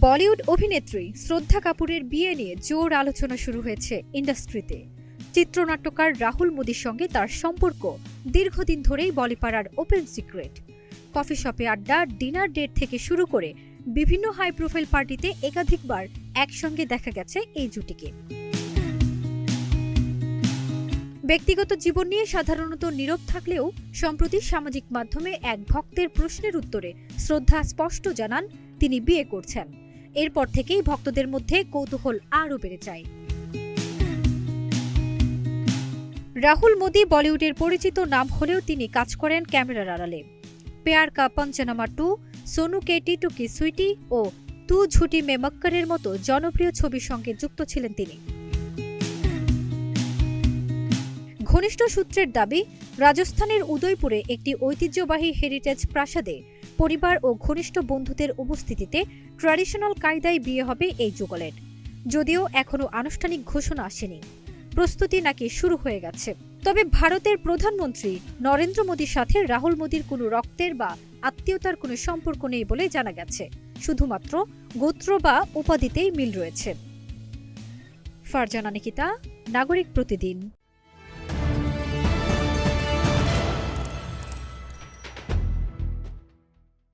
বলিউড অভিনেত্রী শ্রদ্ধা কাপুরের বিয়ে নিয়ে জোর আলোচনা শুরু হয়েছে ইন্ডাস্ট্রিতে। চিত্রনাট্যকার রাহুল মোদির সঙ্গে তার সম্পর্ক দীর্ঘদিন ধরেই বলিপাড়ার ওপেন সিক্রেট। কফি শপে আড্ডা, ডিনার ডেট থেকে শুরু করে বিভিন্ন হাই প্রোফাইল পার্টিতে একাধিকবার একসঙ্গে দেখা গেছে এই জুটিকে। ব্যক্তিগত জীবন নিয়ে সাধারণত নীরব থাকলেও সম্প্রতি সামাজিক মাধ্যমে এক ভক্তের প্রশ্নের উত্তরে শ্রদ্ধা স্পষ্ট জানান তিনি বিয়ে করছেন। এরপর থেকেই ভক্তদের মধ্যে কৌতূহল আরও বেড়ে যায়। রাহুল মোদি বলিউডের পরিচিত নাম হলেও তিনি কাজ করেন ক্যামেরার আড়ালে। প্যার কা পঞ্চনামা 2, সোনু কে টিটু কি সুইটি ও তু ঝুটি মে মক্করের মতো জনপ্রিয় ছবির সঙ্গে যুক্ত ছিলেন তিনি। ঘনিষ্ঠ সূত্রের দাবি, রাজস্থানের উদয়পুরে একটি ঐতিহ্যবাহী হেরিটেজ প্রাসাদে পরিবার ও ঘনিষ্ঠ বন্ধুদের উপস্থিতিতে ট্র্যাডিশনাল কায়দায় বিয়ে হবে এই যুগলের। যদিও এখনও আনুষ্ঠানিক ঘোষণা আসেনি, প্রস্তুতি নাকি শুরু হয়ে গেছে। তবে ভারতের প্রধানমন্ত্রী নরেন্দ্র মোদীর সাথে রাহুল মোদির কোনো রক্তের বা আত্মীয়তার কোনো সম্পর্ক নেই বলে জানা গেছে। শুধুমাত্র গোত্র বা উপাধিতেই মিল রয়েছে। ফারজানা নিকিতা, নাগরিক প্রতিদিন।